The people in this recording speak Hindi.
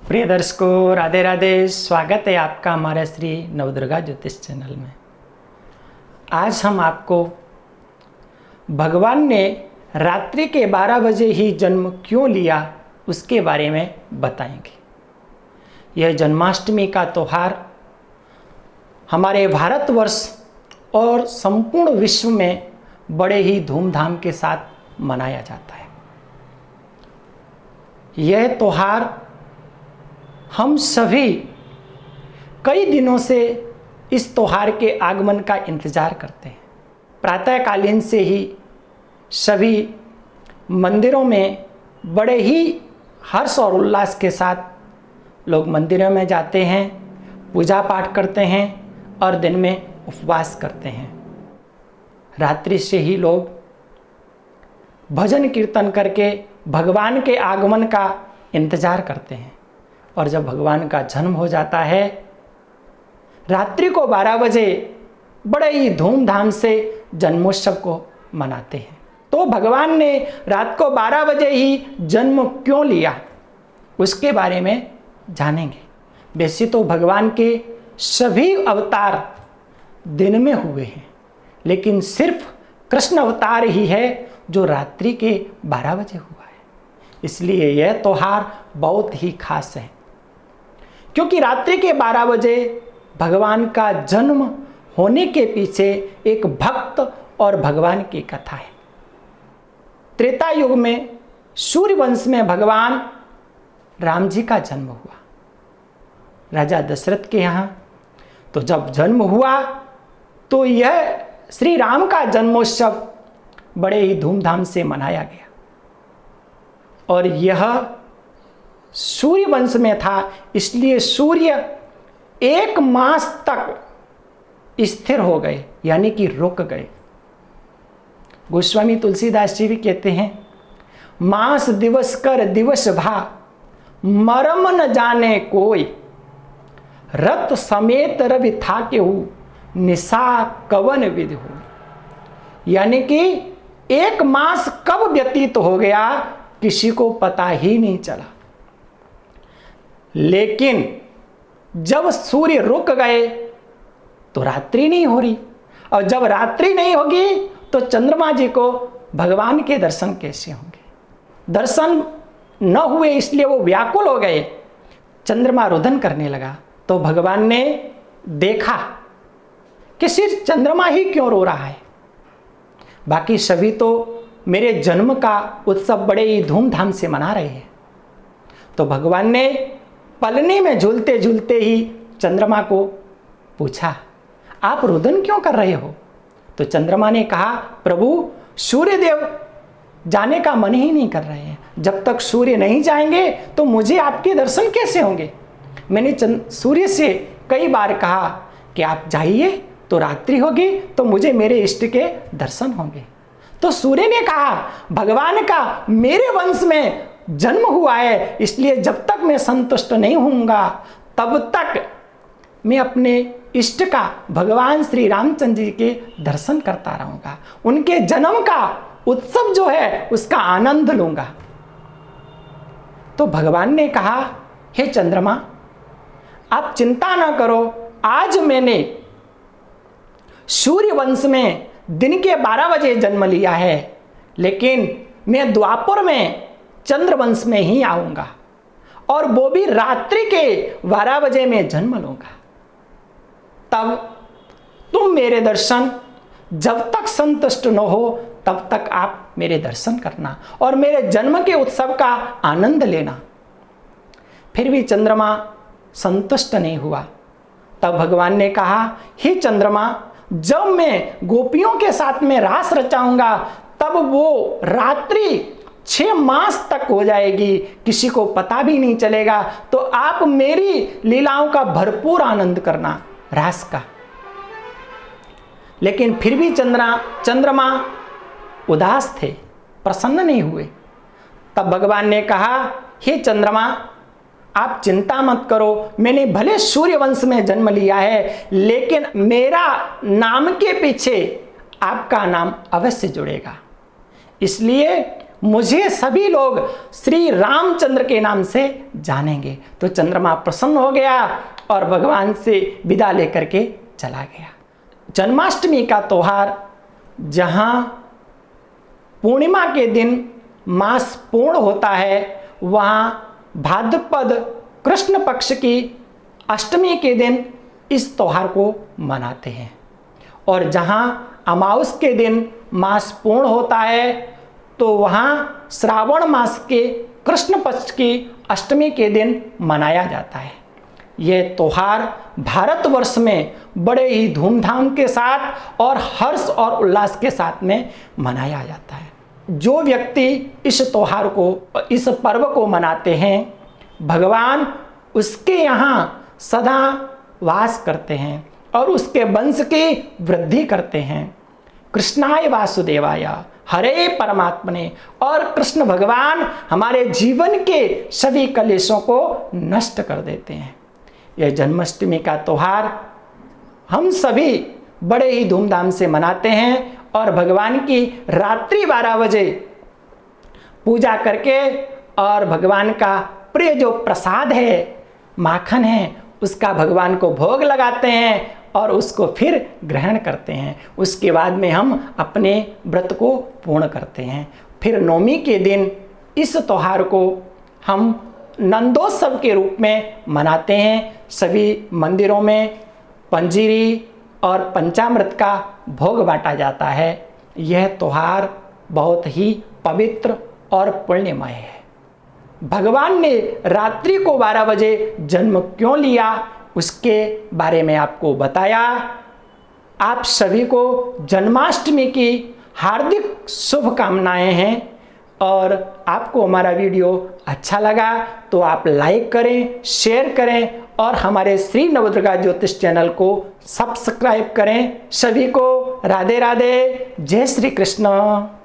प्रिय दर्शकों, राधे राधे। स्वागत है आपका हमारे श्री नवदुर्गा ज्योतिष चैनल में। आज हम आपको भगवान ने रात्रि के 12 बजे ही जन्म क्यों लिया उसके बारे में बताएंगे। यह जन्माष्टमी का त्यौहार हमारे भारतवर्ष और संपूर्ण विश्व में बड़े ही धूमधाम के साथ मनाया जाता है। यह त्यौहार हम सभी कई दिनों से इस त्यौहार के आगमन का इंतजार करते हैं। प्रातःकालीन से ही सभी मंदिरों में बड़े ही हर्ष और उल्लास के साथ लोग मंदिरों में जाते हैं, पूजा पाठ करते हैं और दिन में उपवास करते हैं। रात्रि से ही लोग भजन कीर्तन करके भगवान के आगमन का इंतजार करते हैं। और जब भगवान का जन्म हो जाता है, रात्रि को 12 बजे बड़े ही धूमधाम से जन्मोत्सव को मनाते हैं। तो भगवान ने रात को 12 बजे ही जन्म क्यों लिया उसके बारे में जानेंगे। वैसे तो भगवान के सभी अवतार दिन में हुए हैं, लेकिन सिर्फ कृष्ण अवतार ही है जो रात्रि के 12 बजे हुआ है। इसलिए यह त्यौहार बहुत ही खास है, क्योंकि रात्रि के 12 बजे भगवान का जन्म होने के पीछे एक भक्त और भगवान की कथा है। त्रेता युग में सूर्य वंश में भगवान राम जी का जन्म हुआ राजा दशरथ के यहाँ। तो जब जन्म हुआ तो यह श्री राम का जन्मोत्सव बड़े ही धूमधाम से मनाया गया। और यह सूर्य वंश में था, इसलिए सूर्य 1 मास तक स्थिर हो गए, यानी कि रुक गए। गोस्वामी तुलसीदास जी भी कहते हैं, मास दिवस कर दिवस भा मरम न जाने कोई, रत समेत रवि था केहू निशा कवन विधि हो। यानी कि 1 मास कब व्यतीत हो गया किसी को पता ही नहीं चला। लेकिन जब सूर्य रुक गए तो रात्रि नहीं हो रही, और जब रात्रि नहीं होगी तो चंद्रमा जी को भगवान के दर्शन कैसे होंगे। दर्शन न हुए इसलिए वो व्याकुल हो गए। चंद्रमा रुदन करने लगा तो भगवान ने देखा कि सिर्फ चंद्रमा ही क्यों रो रहा है, बाकी सभी तो मेरे जन्म का उत्सव बड़े ही धूमधाम से मना रहे हैं। तो भगवान ने पलनी में झूलते झूलते ही चंद्रमा को पूछा, आप रुदन क्यों कर रहे हो। तो चंद्रमा ने कहा, प्रभु सूर्यदेव जाने का मन ही नहीं कर रहे हैं। जब तक सूर्य नहीं जाएंगे तो मुझे आपके दर्शन कैसे होंगे। मैंने सूर्य से कई बार कहा कि आप जाइए तो रात्रि होगी तो मुझे मेरे इष्ट के दर्शन होंगे। तो सूर्य ने कहा, भगवान का मेरे वंश में जन्म हुआ है, इसलिए जब तक मैं संतुष्ट नहीं होऊंगा तब तक मैं अपने इष्ट का भगवान श्री रामचंद्र जी के दर्शन करता रहूंगा, उनके जन्म का उत्सव जो है उसका आनंद लूंगा। तो भगवान ने कहा, हे चंद्रमा आप चिंता ना करो, आज मैंने सूर्य वंश में दिन के 12 बजे जन्म लिया है, लेकिन मैं द्वापर में चंद्रवंश में ही आऊंगा, और वो भी रात्रि के 12 बजे में जन्म लूंगा। तब तुम मेरे दर्शन जब तक संतुष्ट न हो तब तक आप मेरे दर्शन करना और मेरे जन्म के उत्सव का आनंद लेना। फिर भी चंद्रमा संतुष्ट नहीं हुआ। तब भगवान ने कहा, हे चंद्रमा जब मैं गोपियों के साथ में रास रचाऊंगा तब वो रात्रि 6 मास तक हो जाएगी, किसी को पता भी नहीं चलेगा। तो आप मेरी लीलाओं का भरपूर आनंद करना रास का। लेकिन फिर भी चंद्रमा उदास थे, प्रसन्न नहीं हुए। तब भगवान ने कहा, हे चंद्रमा आप चिंता मत करो, मैंने भले सूर्य वंश में जन्म लिया है, लेकिन मेरा नाम के पीछे आपका नाम अवश्य जुड़ेगा। इसलिए मुझे सभी लोग श्री रामचंद्र के नाम से जानेंगे। तो चंद्रमा प्रसन्न हो गया और भगवान से विदा लेकर के चला गया। जन्माष्टमी का त्यौहार जहाँ पूर्णिमा के दिन मास पूर्ण होता है, वहाँ भाद्रपद कृष्ण पक्ष की अष्टमी के दिन इस त्यौहार को मनाते हैं। और जहाँ अमावस के दिन मास पूर्ण होता है तो वहाँ श्रावण मास के कृष्ण पक्ष की अष्टमी के दिन मनाया जाता है। यह त्यौहार भारतवर्ष में बड़े ही धूमधाम के साथ और हर्ष और उल्लास के साथ में मनाया जाता है। जो व्यक्ति इस त्यौहार को, इस पर्व को मनाते हैं, भगवान उसके यहाँ सदा वास करते हैं और उसके वंश की वृद्धि करते हैं। कृष्णाय वासुदेवाय हरे परमात्मने। और कृष्ण भगवान हमारे जीवन के सभी कलेशों को नष्ट कर देते हैं। यह जन्माष्टमी का त्यौहार हम सभी बड़े ही धूमधाम से मनाते हैं और भगवान की रात्रि 12 बजे पूजा करके और भगवान का प्रिय जो प्रसाद है, माखन है, उसका भगवान को भोग लगाते हैं और उसको फिर ग्रहण करते हैं। उसके बाद में हम अपने व्रत को पूर्ण करते हैं। फिर नवमी के दिन इस त्यौहार को हम नंदोत्सव के रूप में मनाते हैं। सभी मंदिरों में पंजीरी और पंचामृत का भोग बांटा जाता है। यह त्यौहार बहुत ही पवित्र और पुण्यमय है। भगवान ने रात्रि को 12 बजे जन्म क्यों लिया, उसके बारे में आपको बताया। आप सभी को जन्माष्टमी की हार्दिक शुभकामनाएं हैं। और आपको हमारा वीडियो अच्छा लगा तो आप लाइक करें, शेयर करें और हमारे श्री नवदुर्गा ज्योतिष चैनल को सब्सक्राइब करें। सभी को राधे राधे, जय श्री कृष्ण।